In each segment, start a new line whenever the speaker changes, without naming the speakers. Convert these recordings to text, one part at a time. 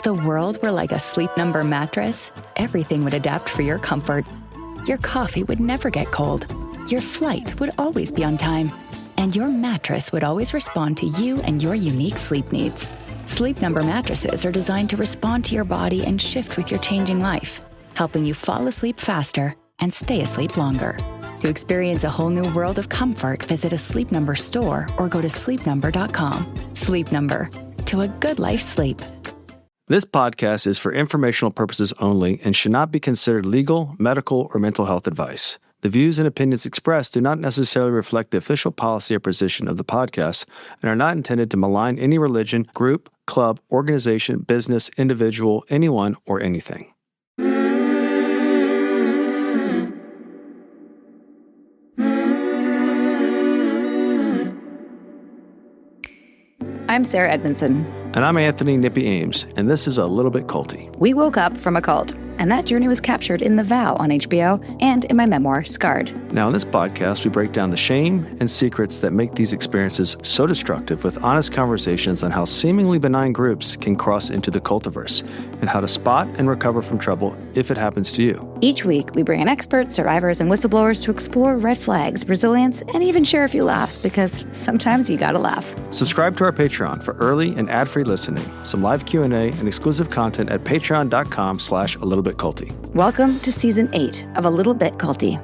If the world were like a Sleep Number mattress, everything would adapt for your comfort. Your coffee would never get cold. Your flight would always be on time. And your mattress would always respond to you and your unique sleep needs. Sleep Number mattresses are designed to respond to your body and shift with your changing life, helping you fall asleep faster and stay asleep longer. To experience a whole new world of comfort, visit a Sleep Number store or go to sleepnumber.com. Sleep Number. To a good life sleep.
This podcast is for informational purposes only and should not be considered legal, medical, or mental health advice. The views and opinions expressed do not necessarily reflect the official policy or position of the podcast and are not intended to malign any religion, group, club, organization, business, individual, anyone, or anything.
I'm Sarah Edmondson.
And I'm Anthony Nippy Ames, and this is A Little Bit Culty.
We woke up from a cult, and that journey was captured in The Vow on HBO and in my memoir, Scarred.
Now, in this podcast, we break down the shame and secrets that make these experiences so destructive with honest conversations on how seemingly benign groups can cross into the cultiverse and how to spot and recover from trouble if it happens to you.
Each week, we bring in experts, survivors, and whistleblowers to explore red flags, resilience, and even share a few laughs because sometimes you gotta laugh.
Subscribe to our Patreon for early and ad-free listening, some live Q&A, and exclusive content at patreon.com/alittleBitCulty.
Welcome to Season 8 of A Little Bit Culty.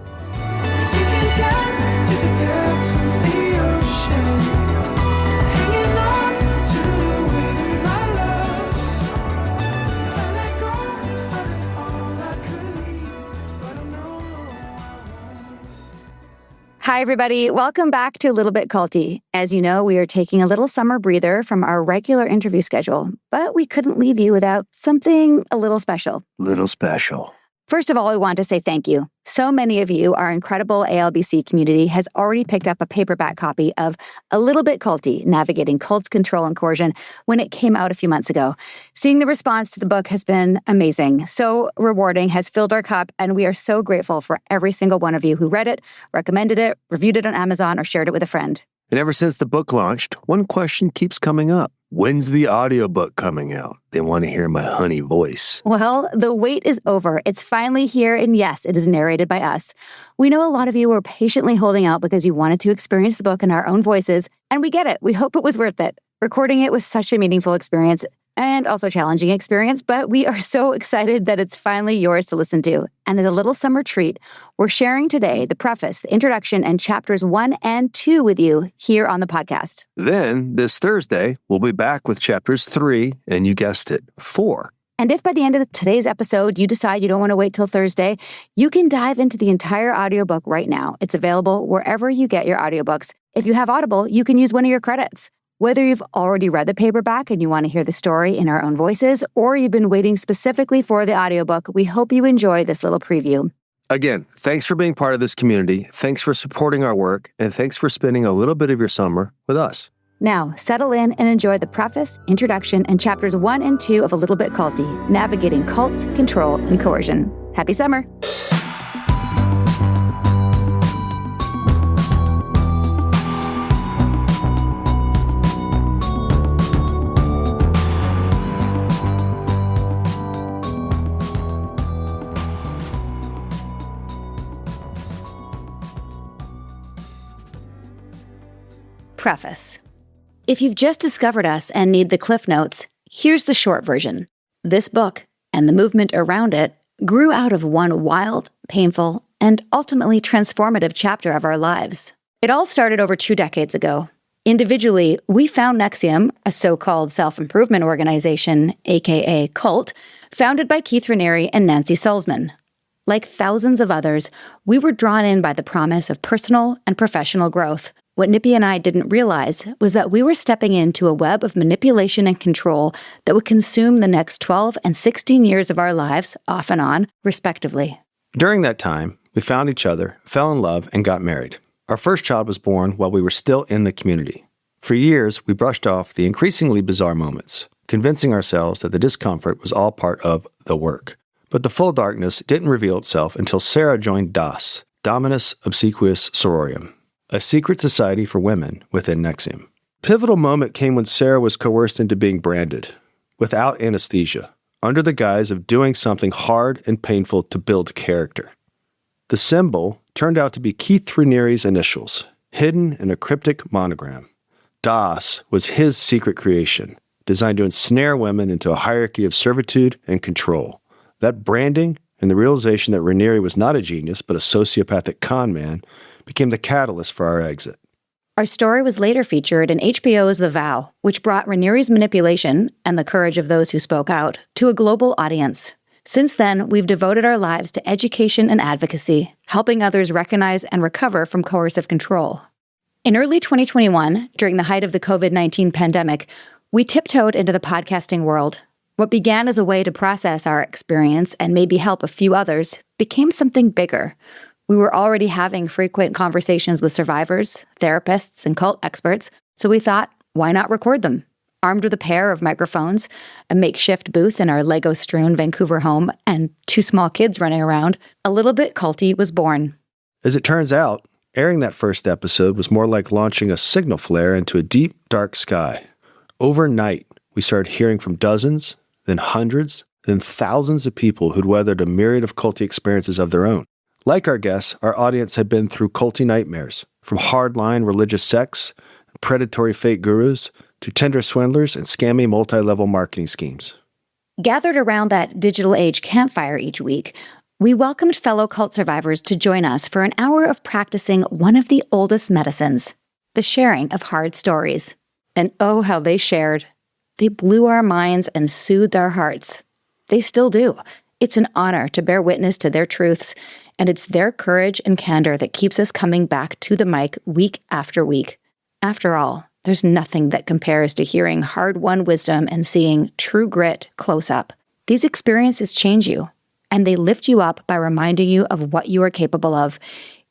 Hi, everybody. Welcome back to A Little Bit Culty. As you know, we are taking a little summer breather from our regular interview schedule, but we couldn't leave you without something a little special.
Little special.
First of all, we want to say thank you. So many of you, our incredible ALBC community, has already picked up a paperback copy of A Little Bit Culty, Navigating Cults, Control, and Coercion when it came out a few months ago. Seeing the response to the book has been amazing. So rewarding, has filled our cup, and we are so grateful for every single one of you who read it, recommended it, reviewed it on Amazon, or shared it with a friend.
And ever since the book launched, one question keeps coming up. When's the audiobook coming out? They want to hear my honey voice.
Well, the wait is over. It's finally here, and yes, it is narrated by us. We know a lot of you were patiently holding out because you wanted to experience the book in our own voices, and we get it. We hope it was worth it. Recording it was such a meaningful experience and also challenging experience, but we are so excited that it's finally yours to listen to. And as a little summer treat, we're sharing today the preface, the introduction, and chapters 1 and 2 with you here on the podcast.
Then, this Thursday, we'll be back with chapters 3, and you guessed it, 4.
And if by the end of today's episode you decide you don't want to wait till Thursday, you can dive into the entire audiobook right now. It's available wherever you get your audiobooks. If you have Audible, you can use one of your credits. Whether you've already read the paperback and you want to hear the story in our own voices, or you've been waiting specifically for the audiobook, we hope you enjoy this little preview.
Again, thanks for being part of this community, thanks for supporting our work, and thanks for spending a little bit of your summer with us.
Now, settle in and enjoy the preface, introduction, and chapters 1 and 2 of A Little Bit Culty, Navigating Cults, Control, and Coercion. Happy summer! Preface. If you've just discovered us and need the Cliff Notes, here's the short version. This book, and the movement around it, grew out of one wild, painful, and ultimately transformative chapter of our lives. It all started over 2 decades ago. Individually, we found NXIVM, a so-called self-improvement organization, aka cult, founded by Keith Raniere and Nancy Sulzman. Like thousands of others, we were drawn in by the promise of personal and professional growth. What Nippy and I didn't realize was that we were stepping into a web of manipulation and control that would consume the next 12 and 16 years of our lives, off and on, respectively.
During that time, we found each other, fell in love, and got married. Our first child was born while we were still in the community. For years, we brushed off the increasingly bizarre moments, convincing ourselves that the discomfort was all part of the work. But the full darkness didn't reveal itself until Sarah joined DOS, Dominus Obsequious Sororium, a secret society for women within NXIVM. Pivotal moment came when Sarah was coerced into being branded. without anesthesia, under the guise of doing something hard and painful to build character. The symbol turned out to be Keith Raniere's initials, hidden in a cryptic monogram. Das was his secret creation, designed to ensnare women into a hierarchy of servitude and control. That branding and the realization that Raniere was not a genius but a sociopathic con man became the catalyst for our exit.
Our story was later featured in HBO's The Vow, which brought Raniere's manipulation and the courage of those who spoke out to a global audience. Since then, we've devoted our lives to education and advocacy, helping others recognize and recover from coercive control. In early 2021, during the height of the COVID-19 pandemic, we tiptoed into the podcasting world. What began as a way to process our experience and maybe help a few others became something bigger. We were already having frequent conversations with survivors, therapists, and cult experts, so we thought, why not record them? Armed with a pair of microphones, a makeshift booth in our Lego-strewn Vancouver home, and 2 small kids running around, A Little Bit Culty was born.
As it turns out, airing that first episode was more like launching a signal flare into a deep, dark sky. Overnight, we started hearing from dozens, then hundreds, then thousands of people who'd weathered a myriad of culty experiences of their own. Like our guests, our audience had been through culty nightmares, from hardline religious sects, predatory fake gurus, to tender swindlers and scammy multi-level marketing schemes.
Gathered around that digital age campfire each week, we welcomed fellow cult survivors to join us for an hour of practicing one of the oldest medicines, the sharing of hard stories. And oh, how they shared. They blew our minds and soothed our hearts. They still do. It's an honor to bear witness to their truths, and it's their courage and candor that keeps us coming back to the mic week after week. After all, there's nothing that compares to hearing hard-won wisdom and seeing true grit close up. These experiences change you, and they lift you up by reminding you of what you are capable of,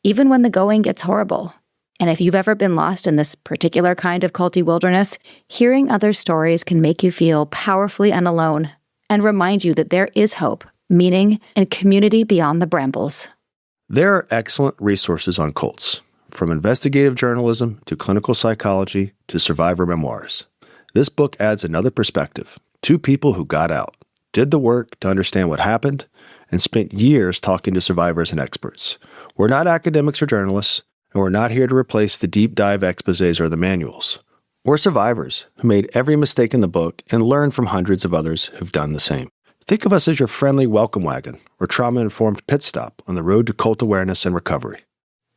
even when the going gets horrible. And if you've ever been lost in this particular kind of culty wilderness, hearing other stories can make you feel powerfully unalone and remind you that there is hope, meaning, and community beyond the brambles.
There are excellent resources on cults, from investigative journalism to clinical psychology to survivor memoirs. This book adds another perspective. 2 people who got out, did the work to understand what happened, and spent years talking to survivors and experts. We're not academics or journalists, and we're not here to replace the deep dive exposés or the manuals. We're survivors who made every mistake in the book and learned from hundreds of others who've done the same. Think of us as your friendly welcome wagon or trauma-informed pit stop on the road to cult awareness and recovery.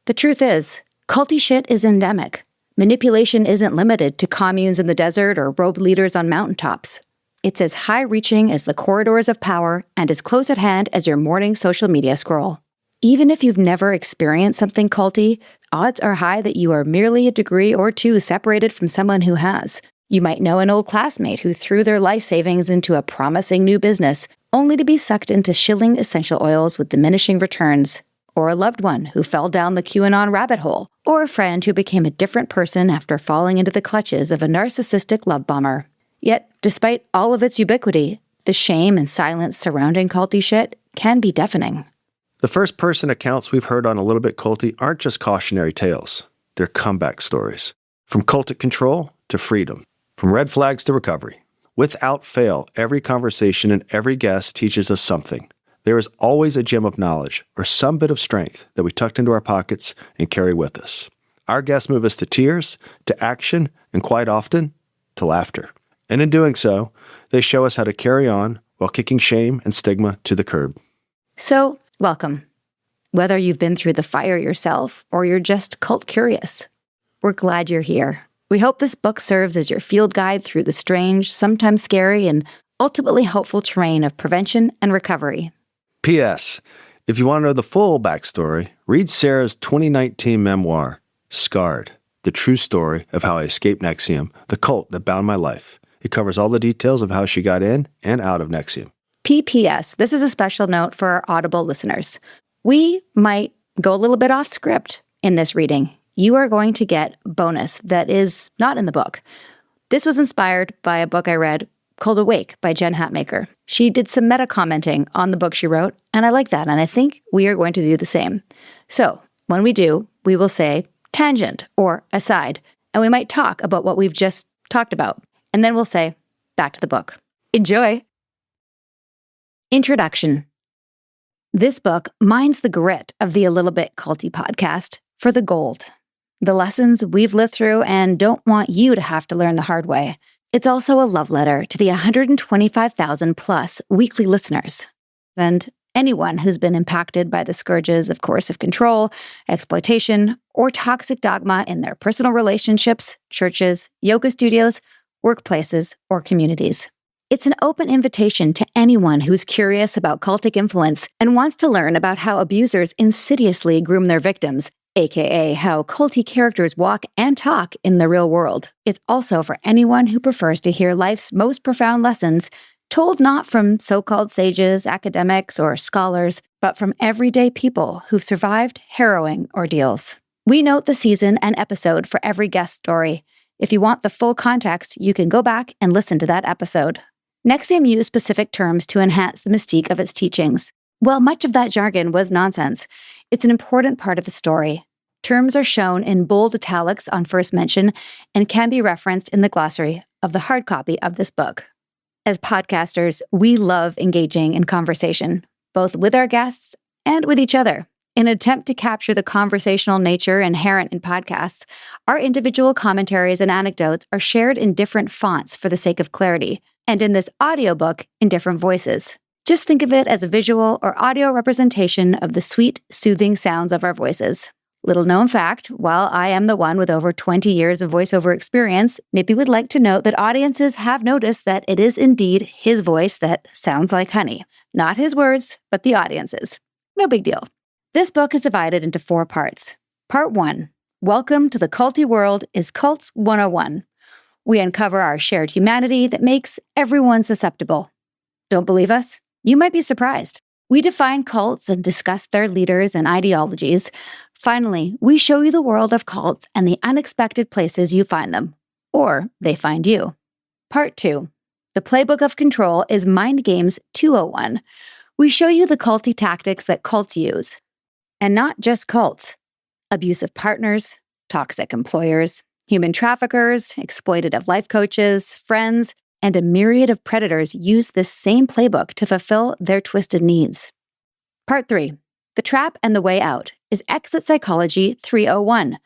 The truth is, culty shit is endemic. Manipulation isn't limited to communes in the desert or robed leaders on mountaintops. It's as high-reaching as the corridors of power and as close at hand as your morning social media scroll. Even if you've never experienced something culty, odds are high that you are merely a degree or 2 separated from someone who has. You might know an old classmate who threw their life savings into a promising new business, only to be sucked into shilling essential oils with diminishing returns. Or a loved one who fell down the QAnon rabbit hole. Or a friend who became a different person after falling into the clutches of a narcissistic love bomber. Yet, despite all of its ubiquity, the shame and silence surrounding culty shit can be deafening.
The first-person accounts we've heard on A Little Bit Culty aren't just cautionary tales. They're comeback stories. From cultic control to freedom. From red flags to recovery. Without fail, every conversation and every guest teaches us something. There is always a gem of knowledge or some bit of strength that we tucked into our pockets and carry with us. Our guests move us to tears, to action, and quite often, to laughter. And in doing so, they show us how to carry on while kicking shame and stigma to the curb.
So, welcome. Whether you've been through the fire yourself or you're just cult curious, we're glad you're here. We hope this book serves as your field guide through the strange, sometimes scary, and ultimately hopeful terrain of prevention and recovery.
P.S. If you want to know the full backstory, read Sarah's 2019 memoir, Scarred, the true story of how I escaped NXIVM, the cult that bound my life. It covers all the details of how she got in and out of NXIVM.
P.P.S. This is a special note for our Audible listeners. We might go a little bit off script in this reading. You are going to get bonus that is not in the book. This was inspired by a book I read called Awake by Jen Hatmaker. She did some meta-commenting on the book she wrote, and I like that, and I think we are going to do the same. So, when we do, we will say tangent or aside, and we might talk about what we've just talked about, and then we'll say back to the book. Enjoy! Introduction. This book mines the grit of the A Little Bit Culty podcast for the gold. The lessons we've lived through and don't want you to have to learn the hard way. It's also a love letter to the 125,000 plus weekly listeners and anyone who's been impacted by the scourges of coercive control, exploitation, or toxic dogma in their personal relationships, churches, yoga studios, workplaces, or communities. It's an open invitation to anyone who's curious about cultic influence and wants to learn about how abusers insidiously groom their victims, aka how culty characters walk and talk in the real world. It's also for anyone who prefers to hear life's most profound lessons told not from so-called sages, academics, or scholars, but from everyday people who've survived harrowing ordeals. We note the season and episode for every guest story. If you want the full context, you can go back and listen to that episode. NXIVM used specific terms to enhance the mystique of its teachings. While much of that jargon was nonsense, it's an important part of the story. Terms are shown in bold italics on first mention and can be referenced in the glossary of the hard copy of this book. As podcasters, we love engaging in conversation, both with our guests and with each other. In an attempt to capture the conversational nature inherent in podcasts, our individual commentaries and anecdotes are shared in different fonts for the sake of clarity, and in this audiobook, in different voices. Just think of it as a visual or audio representation of the sweet, soothing sounds of our voices. Little known fact, while I am the one with over 20 years of voiceover experience, Nippy would like to note that audiences have noticed that it is indeed his voice that sounds like honey. Not his words, but the audience's. No big deal. This book is divided into 4 parts. Part 1, Welcome to the Culty World is Cults 101. We uncover our shared humanity that makes everyone susceptible. Don't believe us? You might be surprised. We define cults and discuss their leaders and ideologies. Finally, we show you the world of cults and the unexpected places you find them, or they find you. Part 2. The Playbook of Control is Mind Games 201. We show you the culty tactics that cults use. And not just cults. Abusive partners, toxic employers, human traffickers, exploitative life coaches, friends, and a myriad of predators use this same playbook to fulfill their twisted needs. Part 3. The Trap and the Way Out is Exit Psychology 301.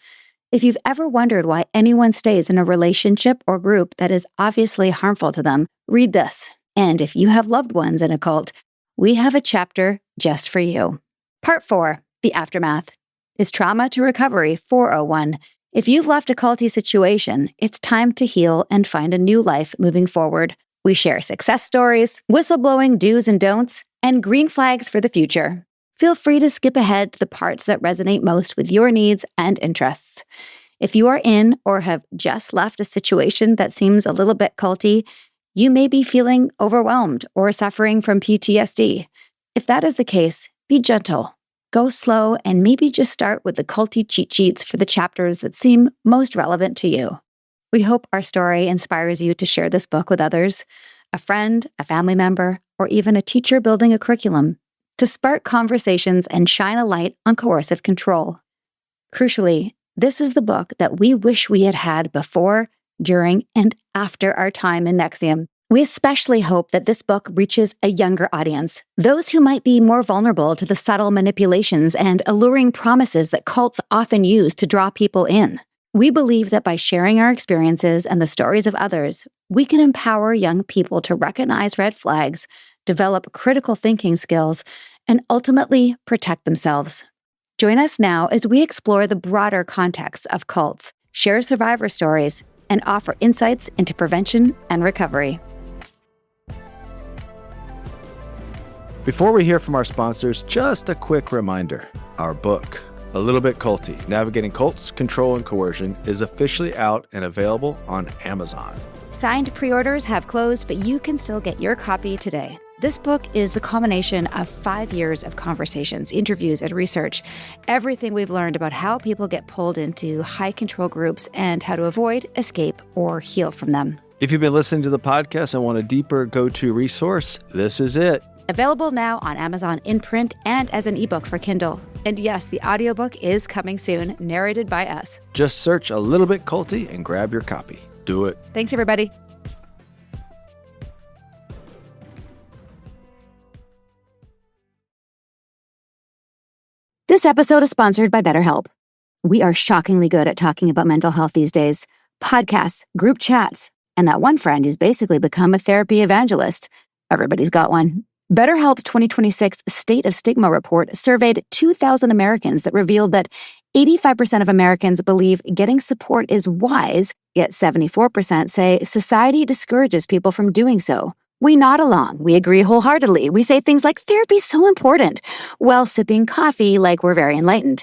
If you've ever wondered why anyone stays in a relationship or group that is obviously harmful to them, read this. And if you have loved ones in a cult, we have a chapter just for you. Part 4, The Aftermath, is Trauma to Recovery 401. If you've left a culty situation, it's time to heal and find a new life moving forward. We share success stories, whistleblowing do's and don'ts, and green flags for the future. Feel free to skip ahead to the parts that resonate most with your needs and interests. If you are in or have just left a situation that seems a little bit culty, you may be feeling overwhelmed or suffering from PTSD. If that is the case, be gentle. Go slow and maybe just start with the culty cheat sheets for the chapters that seem most relevant to you. We hope our story inspires you to share this book with others, a friend, a family member, or even a teacher building a curriculum, to spark conversations and shine a light on coercive control. Crucially, this is the book that we wish we had had before, during, and after our time in NXIVM. We especially hope that this book reaches a younger audience, those who might be more vulnerable to the subtle manipulations and alluring promises that cults often use to draw people in. We believe that by sharing our experiences and the stories of others, we can empower young people to recognize red flags, develop critical thinking skills, and ultimately protect themselves. Join us now as we explore the broader context of cults, share survivor stories, and offer insights into prevention and recovery.
Before we hear from our sponsors, just a quick reminder. Our book, A Little Bit Culty, Navigating Cults, Control, and Coercion, is officially out and available on Amazon.
Signed pre-orders have closed, but you can still get your copy today. This book is the culmination of 5 years of conversations, interviews, and research. Everything we've learned about how people get pulled into high control groups and how to avoid, escape, or heal from them.
If you've been listening to the podcast and want a deeper go-to resource, this is it.
Available now on Amazon in print and as an ebook for Kindle. And yes, the audiobook is coming soon, narrated by us.
Just search A Little Bit Culty and grab your copy. Do it.
Thanks, everybody. This episode is sponsored by BetterHelp. We are shockingly good at talking about mental health these days. Podcasts, group chats, and that one friend who's basically become a therapy evangelist. Everybody's got one. BetterHelp's 2026 State of Stigma report surveyed 2,000 Americans that revealed that 85% of Americans believe getting support is wise, yet 74% say society discourages people from doing so. We nod along. We agree wholeheartedly. We say things like therapy's so important, while sipping coffee like we're very enlightened.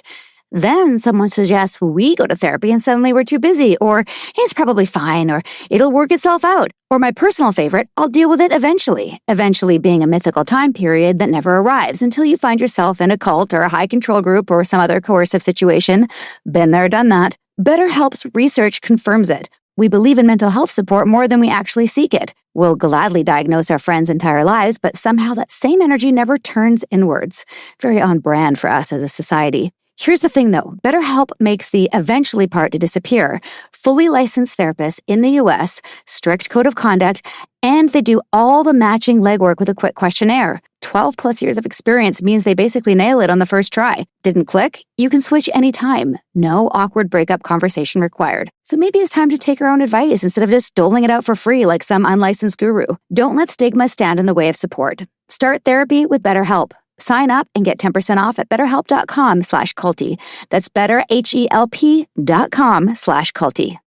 Then someone suggests we go to therapy and suddenly we're too busy, or it's probably fine, or it'll work itself out. Or my personal favorite, I'll deal with it eventually. Eventually being a mythical time period that never arrives until you find yourself in a cult or a high control group or some other coercive situation. Been there, done that. BetterHelp's research confirms it. We believe in mental health support more than we actually seek it. We'll gladly diagnose our friends' entire lives, but somehow that same energy never turns inwards. Very on brand for us as a society. Here's the thing, though. BetterHelp makes the eventually part to disappear. Fully licensed therapists in the U.S., strict code of conduct, and they do all the matching legwork with a quick questionnaire. 12 plus years of experience means they basically nail it on the first try. Didn't click? You can switch anytime. No awkward breakup conversation required. So maybe it's time to take our own advice instead of just doling it out for free like some unlicensed guru. Don't let stigma stand in the way of support. Start therapy with BetterHelp. Sign up and get 10% off at betterhelp.com/culty. That's betterhelp.com/culty.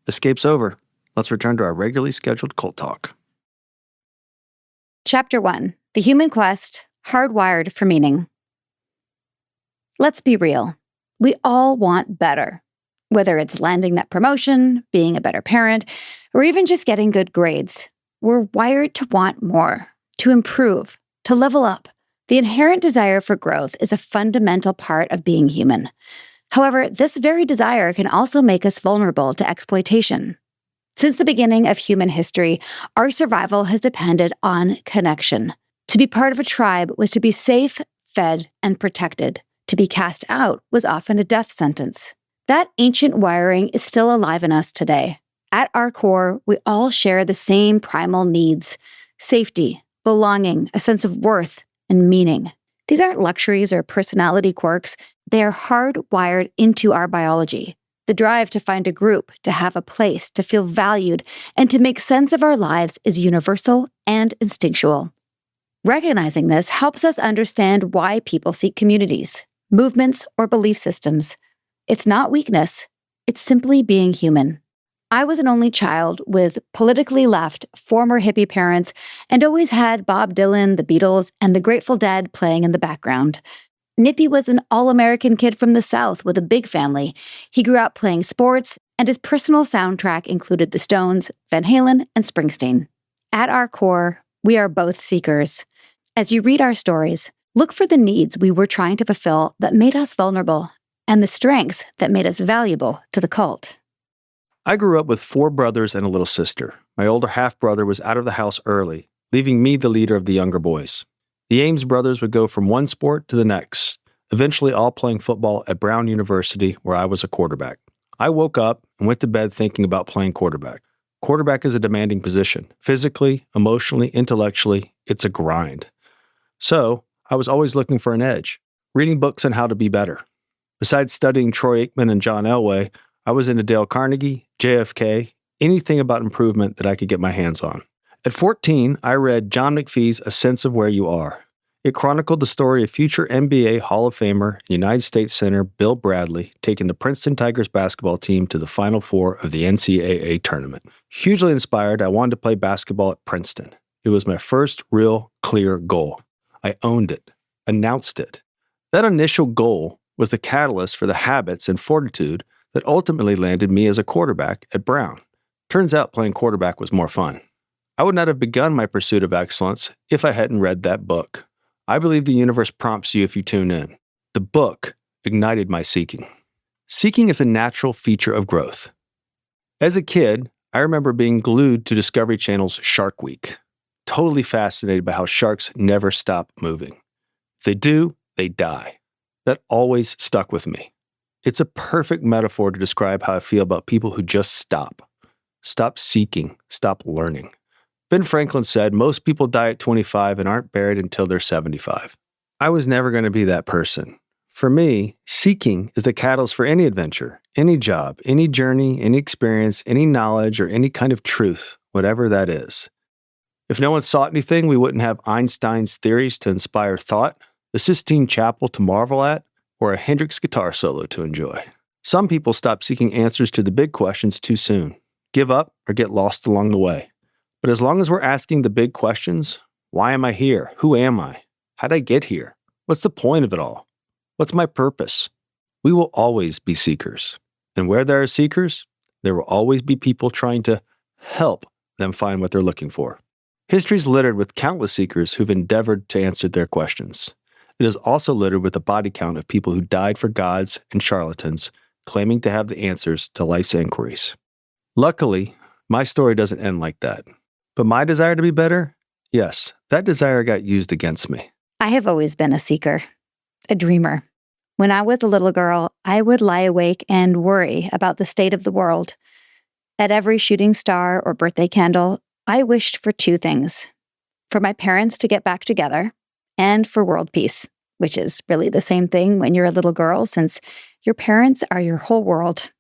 Escape's over. Let's return to our regularly scheduled cult talk.
Chapter 1. The Human Quest, Hardwired for Meaning. Let's be real. We all want better. Whether it's landing that promotion, being a better parent, or even just getting good grades. We're wired to want more, to improve, to level up. The inherent desire for growth is a fundamental part of being human. However, this very desire can also make us vulnerable to exploitation. Since the beginning of human history, our survival has depended on connection. To be part of a tribe was to be safe, fed, and protected. To be cast out was often a death sentence. That ancient wiring is still alive in us today. At our core, we all share the same primal needs: safety, belonging, a sense of worth, and meaning. These aren't luxuries or personality quirks. They are hardwired into our biology. The drive to find a group, to have a place, to feel valued, and to make sense of our lives is universal and instinctual. Recognizing this helps us understand why people seek communities, movements, or belief systems. It's not weakness. It's simply being human. I was an only child with politically left, former hippie parents, and always had Bob Dylan, the Beatles, and the Grateful Dead playing in the background. Nippy was an all-American kid from the South with a big family. He grew up playing sports, and his personal soundtrack included the Stones, Van Halen, and Springsteen. At our core, we are both seekers. As you read our stories, look for the needs we were trying to fulfill that made us vulnerable, and the strengths that made us valuable to the cult.
I grew up with 4 brothers and a little sister. My older half-brother was out of the house early, leaving me the leader of the younger boys. The Ames brothers would go from one sport to the next, eventually all playing football at Brown University, where I was a quarterback. I woke up and went to bed thinking about playing quarterback. Quarterback is a demanding position. Physically, emotionally, intellectually, it's a grind. So, I was always looking for an edge, reading books on how to be better. Besides studying Troy Aikman and John Elway, I was into Dale Carnegie, JFK, anything about improvement that I could get my hands on. At 14, I read John McPhee's A Sense of Where You Are. It chronicled the story of future NBA Hall of Famer and United States Center Bill Bradley taking the Princeton Tigers basketball team to the Final Four of the NCAA tournament. Hugely inspired, I wanted to play basketball at Princeton. It was my first real clear goal. I owned it, announced it. That initial goal was the catalyst for the habits and fortitude that ultimately landed me as a quarterback at Brown. Turns out playing quarterback was more fun. I would not have begun my pursuit of excellence if I hadn't read that book. I believe the universe prompts you if you tune in. The book ignited my seeking. Seeking is a natural feature of growth. As a kid, I remember being glued to Discovery Channel's Shark Week, totally fascinated by how sharks never stop moving. If they do, they die. That always stuck with me. It's a perfect metaphor to describe how I feel about people who just stop. Stop seeking, stop learning. Ben Franklin said most people die at 25 and aren't buried until they're 75. I was never going to be that person. For me, seeking is the catalyst for any adventure, any job, any journey, any experience, any knowledge, or any kind of truth, whatever that is. If no one sought anything, we wouldn't have Einstein's theories to inspire thought, the Sistine Chapel to marvel at, or a Hendrix guitar solo to enjoy. Some people stop seeking answers to the big questions too soon, give up, or get lost along the way. But as long as we're asking the big questions, why am I here? Who am I? How'd I get here? What's the point of it all? What's my purpose? We will always be seekers. And where there are seekers, there will always be people trying to help them find what they're looking for. History is littered with countless seekers who've endeavored to answer their questions. It is also littered with a body count of people who died for gods and charlatans, claiming to have the answers to life's inquiries. Luckily, my story doesn't end like that. But my desire to be better? Yes, that desire got used against me.
I have always been a seeker, a dreamer. When I was a little girl, I would lie awake and worry about the state of the world. At every shooting star or birthday candle, I wished for two things: for my parents to get back together, and for world peace, which is really the same thing when you're a little girl, since your parents are your whole world.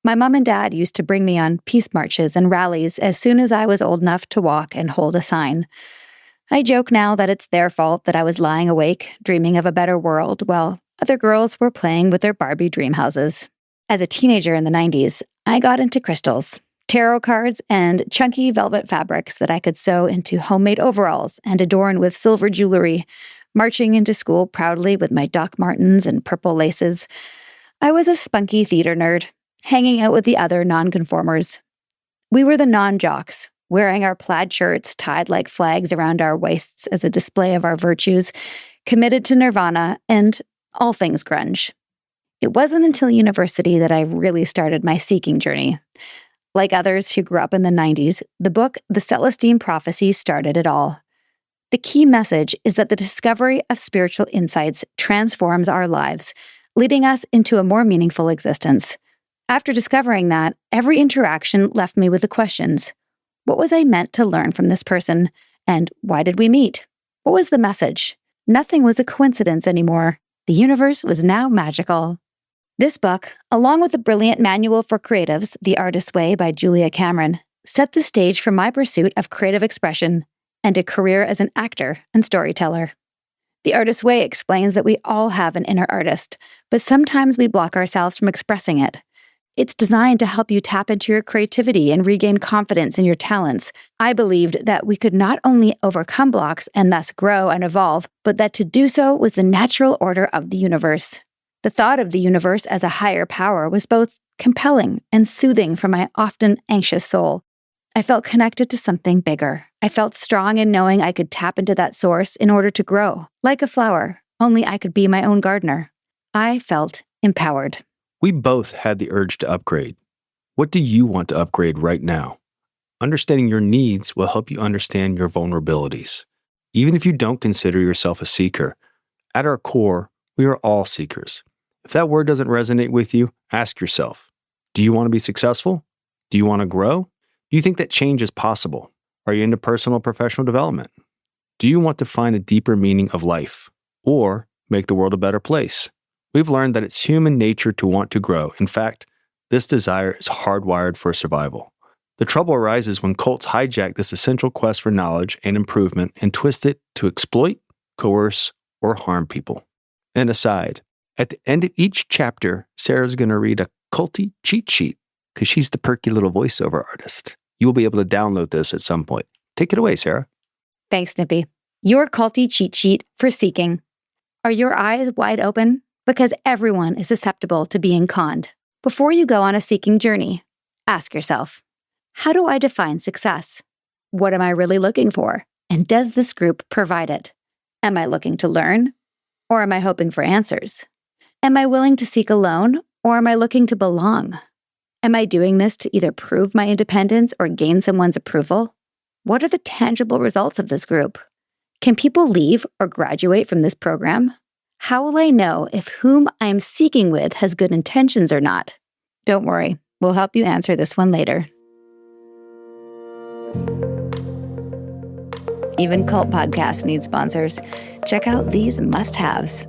My mom and dad used to bring me on peace marches and rallies as soon as I was old enough to walk and hold a sign. I joke now that it's their fault that I was lying awake, dreaming of a better world, while other girls were playing with their Barbie dream houses. As a teenager in the 90s, I got into crystals, tarot cards, and chunky velvet fabrics that I could sew into homemade overalls and adorn with silver jewelry, marching into school proudly with my Doc Martens and purple laces. I was a spunky theater nerd, hanging out with the other nonconformers. We were the non-jocks, wearing our plaid shirts tied like flags around our waists as a display of our virtues, committed to nirvana and all things grunge. It wasn't until university that I really started my seeking journey. Like others who grew up in the 90s, the book The Celestine Prophecy started it all. The key message is that the discovery of spiritual insights transforms our lives, leading us into a more meaningful existence. After discovering that, every interaction left me with the questions: what was I meant to learn from this person? And why did we meet? What was the message? Nothing was a coincidence anymore. The universe was now magical. This book, along with the brilliant Manual for Creatives, The Artist's Way by Julia Cameron, set the stage for my pursuit of creative expression and a career as an actor and storyteller. The Artist's Way explains that we all have an inner artist, but sometimes we block ourselves from expressing it. It's designed to help you tap into your creativity and regain confidence in your talents. I believed that we could not only overcome blocks and thus grow and evolve, but that to do so was the natural order of the universe. The thought of the universe as a higher power was both compelling and soothing for my often anxious soul. I felt connected to something bigger. I felt strong in knowing I could tap into that source in order to grow, like a flower, only I could be my own gardener. I felt empowered.
We both had the urge to upgrade. What do you want to upgrade right now? Understanding your needs will help you understand your vulnerabilities. Even if you don't consider yourself a seeker, at our core, we are all seekers. If that word doesn't resonate with you, ask yourself, do you want to be successful? Do you want to grow? Do you think that change is possible? Are you into personal and professional development? Do you want to find a deeper meaning of life or make the world a better place? We've learned that it's human nature to want to grow. In fact, this desire is hardwired for survival. The trouble arises when cults hijack this essential quest for knowledge and improvement and twist it to exploit, coerce, or harm people. And aside, at the end of each chapter, Sarah's going to read a culty cheat sheet because she's the perky little voiceover artist. You will be able to download this at some point. Take it away, Sarah.
Thanks, Snippy. Your culty cheat sheet for seeking. Are your eyes wide open? Because everyone is susceptible to being conned. Before you go on a seeking journey, ask yourself, how do I define success? What am I really looking for? And does this group provide it? Am I looking to learn? Or am I hoping for answers? Am I willing to seek alone? Or am I looking to belong? Am I doing this to either prove my independence or gain someone's approval? What are the tangible results of this group? Can people leave or graduate from this program? How will I know if whom I'm seeking with has good intentions or not? Don't worry, we'll help you answer this one later. Even cult podcasts need sponsors. Check out these must-haves.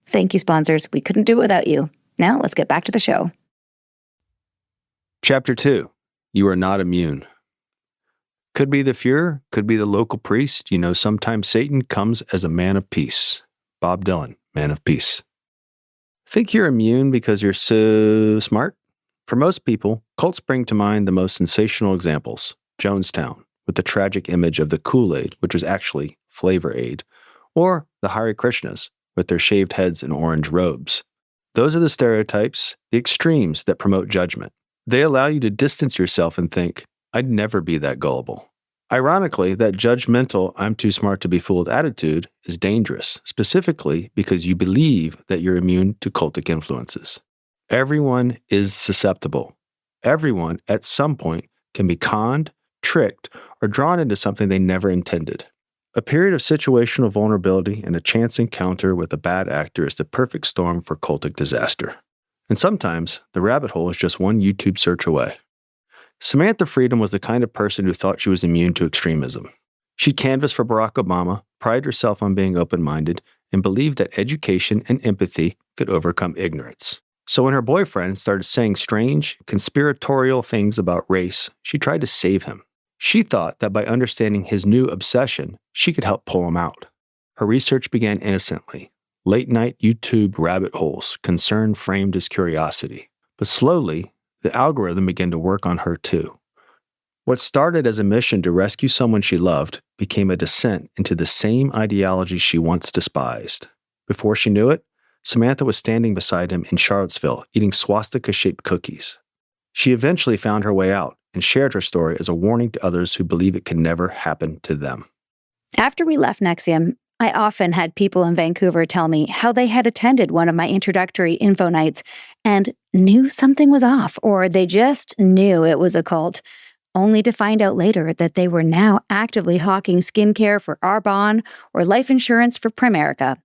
Thank you, sponsors. We couldn't do it without you. Now let's get back to the show.
Chapter 2. You are not immune. Could be the Fuhrer, could be the local priest. You know, sometimes Satan comes as a man of peace. Bob Dylan, Man of Peace. Think you're immune because you're so smart? For most people, cults bring to mind the most sensational examples. Jonestown, with the tragic image of the Kool-Aid, which was actually Flavor Aid, or the Hare Krishnas, with their shaved heads and orange robes. Those are the stereotypes, the extremes that promote judgment. They allow you to distance yourself and think, I'd never be that gullible. Ironically, that judgmental, I'm too smart to be fooled attitude is dangerous, specifically because you believe that you're immune to cultic influences. Everyone is susceptible. Everyone, at some point, can be conned, tricked, or drawn into something they never intended. A period of situational vulnerability and a chance encounter with a bad actor is the perfect storm for cultic disaster. And sometimes, the rabbit hole is just one YouTube search away. Samantha Freedom was the kind of person who thought she was immune to extremism. She'd canvassed for Barack Obama, prided herself on being open-minded, and believed that education and empathy could overcome ignorance. So when her boyfriend started saying strange, conspiratorial things about race, she tried to save him. She thought that by understanding his new obsession, she could help pull him out. Her research began innocently. Late-night YouTube rabbit holes, concern framed as curiosity. But slowly, the algorithm began to work on her too. What started as a mission to rescue someone she loved became a descent into the same ideology she once despised. Before she knew it, Samantha was standing beside him in Charlottesville, eating swastika-shaped cookies. She eventually found her way out and shared her story as a warning to others who believe it can never happen to them.
After we left NXIVM, I often had people in Vancouver tell me how they had attended one of my introductory info nights and knew something was off, or they just knew it was a cult, only to find out later that they were now actively hawking skincare for Arbonne or life insurance for Primerica.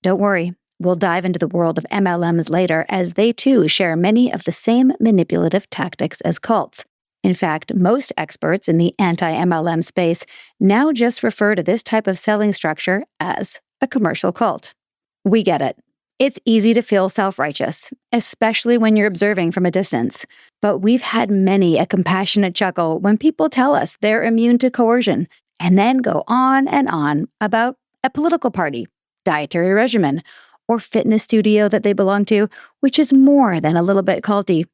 Don't worry, we'll dive into the world of MLMs later, as they too share many of the same manipulative tactics as cults. In fact, most experts in the anti-MLM space now just refer to this type of selling structure as a commercial cult. We get it. It's easy to feel self-righteous, especially when you're observing from a distance. But we've had many a compassionate chuckle when people tell us they're immune to coercion, and then go on and on about a political party, dietary regimen, or fitness studio that they belong to, which is more than a little bit culty.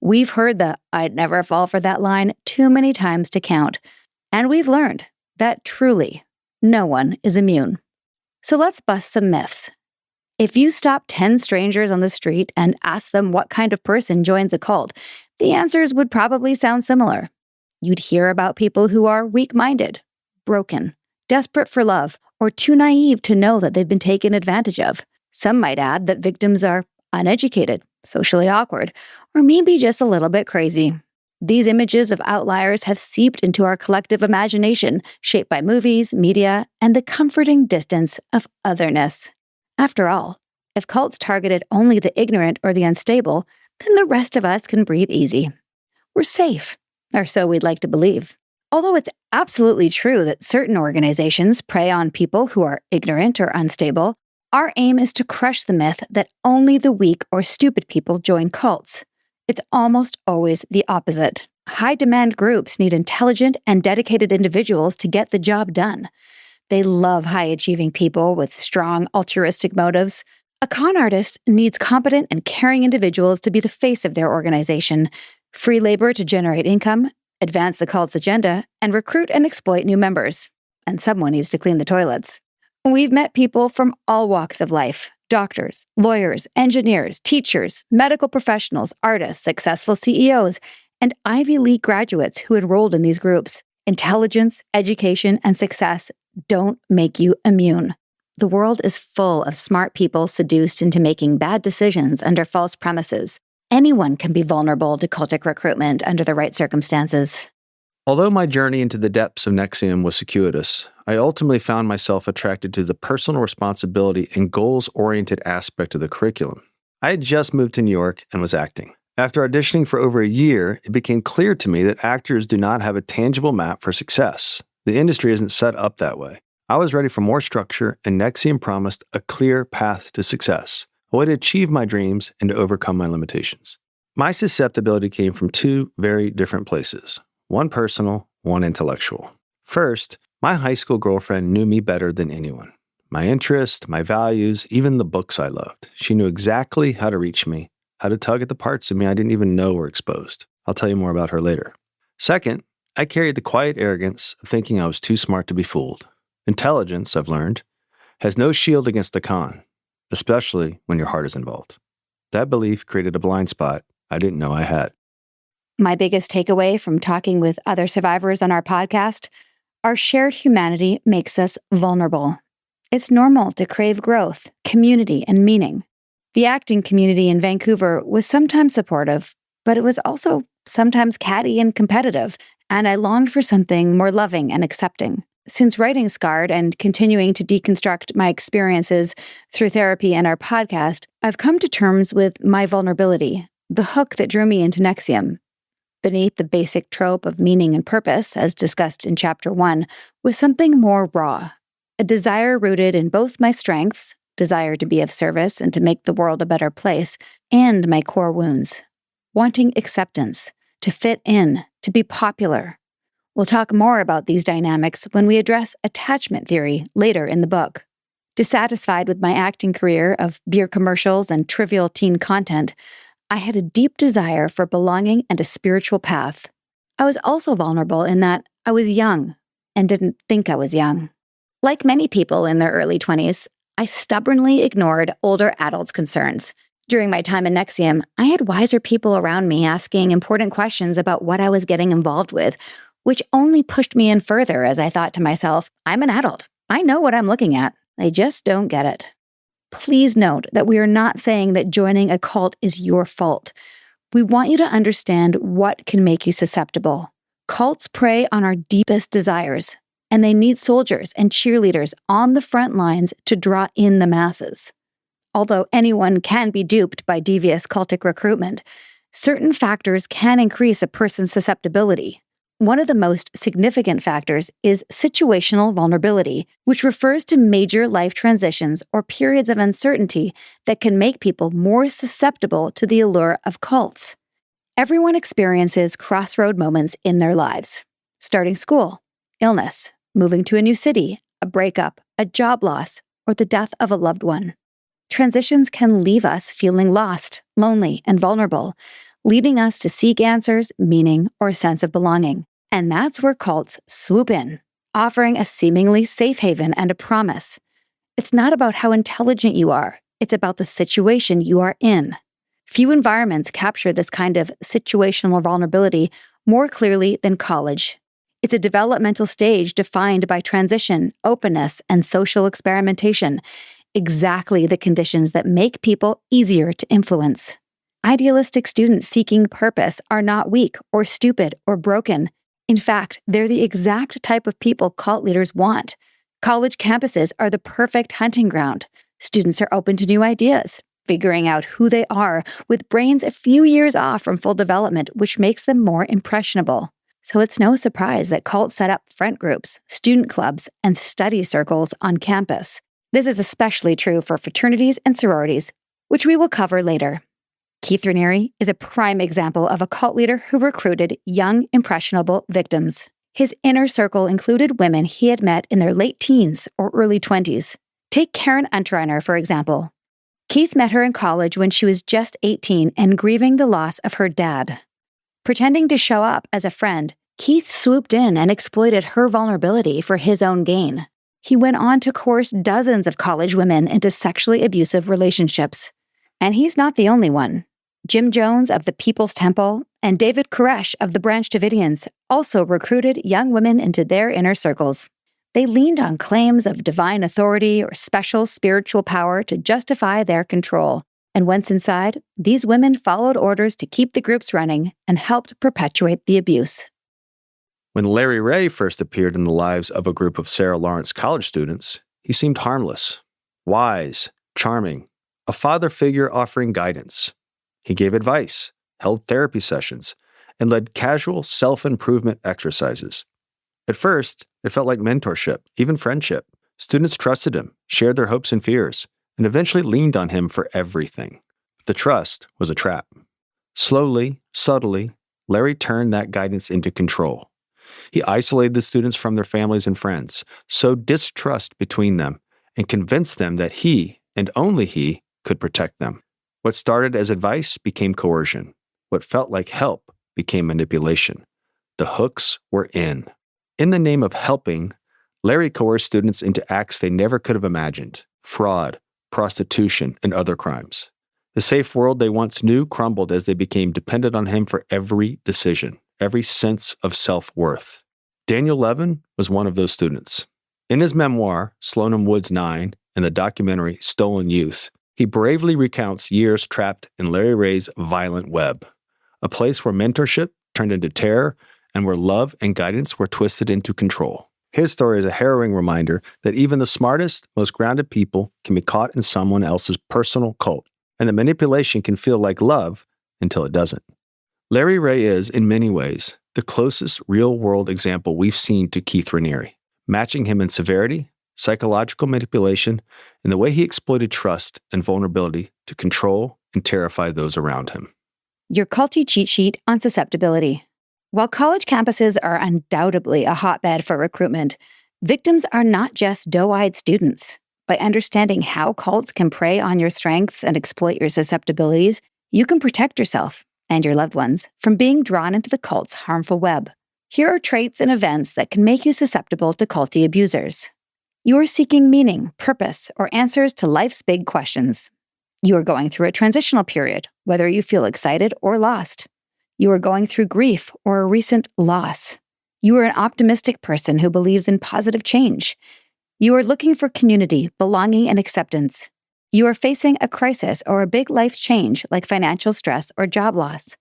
We've heard the "I'd never fall for that" line too many times to count. And we've learned that truly, no one is immune. So let's bust some myths. If you stop 10 strangers on the street and ask them what kind of person joins a cult, the answers would probably sound similar. You'd hear about people who are weak-minded, broken, desperate for love, or too naive to know that they've been taken advantage of. Some might add that victims are uneducated, socially awkward, or maybe just a little bit crazy. These images of outliers have seeped into our collective imagination, shaped by movies, media, and the comforting distance of otherness. After all, if cults targeted only the ignorant or the unstable, then the rest of us can breathe easy. We're safe, or so we'd like to believe. Although it's absolutely true that certain organizations prey on people who are ignorant or unstable, our aim is to crush the myth that only the weak or stupid people join cults. It's almost always the opposite. High-demand groups need intelligent and dedicated individuals to get the job done. They love high-achieving people with strong altruistic motives. A con artist needs competent and caring individuals to be the face of their organization, free labor to generate income, advance the cult's agenda, and recruit and exploit new members. And someone needs to clean the toilets. We've met people from all walks of life: doctors, lawyers, engineers, teachers, medical professionals, artists, successful CEOs, and Ivy League graduates who enrolled in these groups. Intelligence, education, and success don't make you immune. The world is full of smart people seduced into making bad decisions under false premises. Anyone can be vulnerable to cultic recruitment under the right circumstances.
Although my journey into the depths of NXIVM was circuitous, I ultimately found myself attracted to the personal responsibility and goals-oriented aspect of the curriculum. I had just moved to New York and was acting. After auditioning for over a year, it became clear to me that actors do not have a tangible map for success. The industry isn't set up that way. I was ready for more structure, and NXIVM promised a clear path to success, a way to achieve my dreams and to overcome my limitations. My susceptibility came from two very different places, one personal, one intellectual. First, my high school girlfriend knew me better than anyone. My interests, my values, even the books I loved. She knew exactly how to reach me, how to tug at the parts of me I didn't even know were exposed. I'll tell you more about her later. Second, I carried the quiet arrogance of thinking I was too smart to be fooled. Intelligence, I've learned, has no shield against the con, especially when your heart is involved. That belief created a blind spot I didn't know I had.
My biggest takeaway from talking with other survivors on our podcast, our shared humanity makes us vulnerable. It's normal to crave growth, community, and meaning. The acting community in Vancouver was sometimes supportive, but it was also sometimes catty and competitive, and I longed for something more loving and accepting. Since writing Scarred and continuing to deconstruct my experiences through therapy and our podcast, I've come to terms with my vulnerability, the hook that drew me into NXIVM. Beneath the basic trope of meaning and purpose, as discussed in Chapter 1, was something more raw, a desire rooted in both my strengths, desire to be of service and to make the world a better place, and my core wounds, wanting acceptance, to fit in, to be popular. We'll talk more about these dynamics when we address attachment theory later in the book. Dissatisfied with my acting career of beer commercials and trivial teen content, I had a deep desire for belonging and a spiritual path. I was also vulnerable in that I was young and didn't think I was young. Like many people in their early 20s, I stubbornly ignored older adults' concerns. During my time in NXIVM, I had wiser people around me asking important questions about what I was getting involved with, which only pushed me in further as I thought to myself, I'm an adult. I know what I'm looking at. I just don't get it. Please note that we are not saying that joining a cult is your fault. We want you to understand what can make you susceptible. Cults prey on our deepest desires, and they need soldiers and cheerleaders on the front lines to draw in the masses. Although anyone can be duped by devious cultic recruitment, certain factors can increase a person's susceptibility. One of the most significant factors is situational vulnerability, which refers to major life transitions or periods of uncertainty that can make people more susceptible to the allure of cults. Everyone experiences crossroad moments in their lives. Starting school, illness, moving to a new city, a breakup, a job loss, or the death of a loved one. Transitions can leave us feeling lost, lonely, and vulnerable, leading us to seek answers, meaning, or a sense of belonging. And that's where cults swoop in, offering a seemingly safe haven and a promise. It's not about how intelligent you are, it's about the situation you are in. Few environments capture this kind of situational vulnerability more clearly than college. It's a developmental stage defined by transition, openness, and social experimentation, exactly the conditions that make people easier to influence. Idealistic students seeking purpose are not weak or stupid or broken. In fact, they're the exact type of people cult leaders want. College campuses are the perfect hunting ground. Students are open to new ideas, figuring out who they are with brains a few years off from full development, which makes them more impressionable. So it's no surprise that cults set up friend groups, student clubs, and study circles on campus. This is especially true for fraternities and sororities, which we will cover later. Keith Raniere is a prime example of a cult leader who recruited young, impressionable victims. His inner circle included women he had met in their late teens or early 20s. Take Karen Unterreiner, for example. Keith met her in college when she was just 18 and grieving the loss of her dad. Pretending to show up as a friend, Keith swooped in and exploited her vulnerability for his own gain. He went on to coerce dozens of college women into sexually abusive relationships. And he's not the only one. Jim Jones of the People's Temple and David Koresh of the Branch Davidians also recruited young women into their inner circles. They leaned on claims of divine authority or special spiritual power to justify their control. And once inside, these women followed orders to keep the groups running and helped perpetuate the abuse.
When Larry Ray first appeared in the lives of a group of Sarah Lawrence college students, he seemed harmless, wise, charming, a father figure offering guidance. He gave advice, held therapy sessions, and led casual self-improvement exercises. At first, it felt like mentorship, even friendship. Students trusted him, shared their hopes and fears, and eventually leaned on him for everything. The trust was a trap. Slowly, subtly, Larry turned that guidance into control. He isolated the students from their families and friends, sowed distrust between them, and convinced them that he, and only he, could protect them. What started as advice became coercion. What felt like help became manipulation. The hooks were in. In the name of helping, Larry coerced students into acts they never could have imagined: fraud, prostitution, and other crimes. The safe world they once knew crumbled as they became dependent on him for every decision, every sense of self-worth. Daniel Levin was one of those students. In his memoir, Slonim Woods 9, and the documentary Stolen Youth, he bravely recounts years trapped in Larry Ray's violent web, a place where mentorship turned into terror and where love and guidance were twisted into control. His story is a harrowing reminder that even the smartest, most grounded people can be caught in someone else's personal cult, and that manipulation can feel like love until it doesn't. Larry Ray is, in many ways, the closest real-world example we've seen to Keith Raniere, matching him in severity, psychological manipulation, and the way he exploited trust and vulnerability to control and terrify those around him.
Your culty cheat sheet on susceptibility. While college campuses are undoubtedly a hotbed for recruitment, victims are not just doe-eyed students. By understanding how cults can prey on your strengths and exploit your susceptibilities, you can protect yourself and your loved ones from being drawn into the cult's harmful web. Here are traits and events that can make you susceptible to culty abusers. You are seeking meaning, purpose, or answers to life's big questions. You are going through a transitional period, whether you feel excited or lost. You are going through grief or a recent loss. You are an optimistic person who believes in positive change. You are looking for community, belonging, and acceptance. You are facing a crisis or a big life change like financial stress or job loss.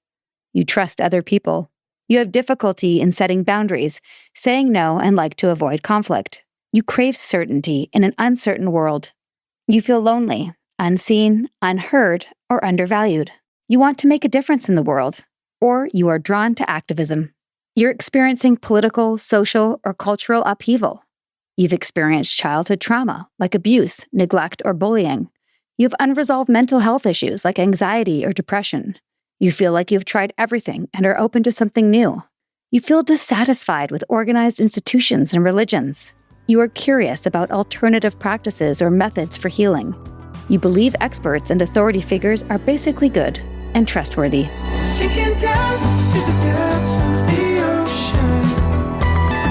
You trust other people. You have difficulty in setting boundaries, saying no, and like to avoid conflict. You crave certainty in an uncertain world. You feel lonely, unseen, unheard, or undervalued. You want to make a difference in the world, or you are drawn to activism. You're experiencing political, social, or cultural upheaval. You've experienced childhood trauma, like abuse, neglect, or bullying. You have unresolved mental health issues, like anxiety or depression. You feel like you've tried everything and are open to something new. You feel dissatisfied with organized institutions and religions. You are curious about alternative practices or methods for healing. You believe experts and authority figures are basically good and trustworthy.
Sinking down to the depths of the ocean,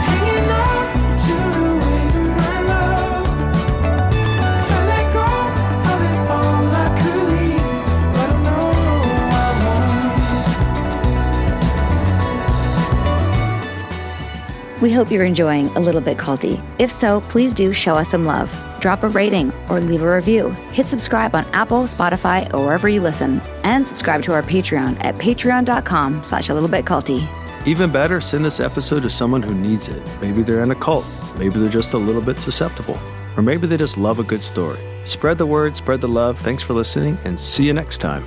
hanging on to the weight of my love. If I let go of it all, I could leave, but I know I won't.
We hope you're enjoying A Little Bit Culty. If so, please do show us some love. Drop a rating or leave a review. Hit subscribe on Apple, Spotify, or wherever you listen. And subscribe to our Patreon at patreon.com/alittlebitculty.
Even better, send this episode to someone who needs it. Maybe they're in a cult. Maybe they're just a little bit susceptible. Or maybe they just love a good story. Spread the word, spread the love. Thanks for listening, and see you next time.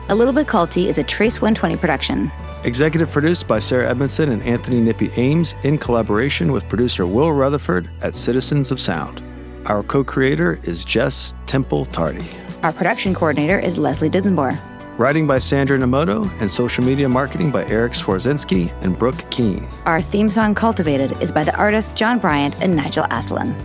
A Little Bit Culty is a Trace 120 production.
Executive produced by Sarah Edmondson and Anthony Nippy Ames in collaboration with producer Will Rutherford at Citizens of Sound. Our co-creator is Jess Temple Tardy.
Our production coordinator is Leslie Dinsmore.
Writing by Sandra Namoto and social media marketing by Eric Swarzinski and Brooke Keene.
Our theme song, Cultivated, is by the artists John Bryant and Nigel Aslan.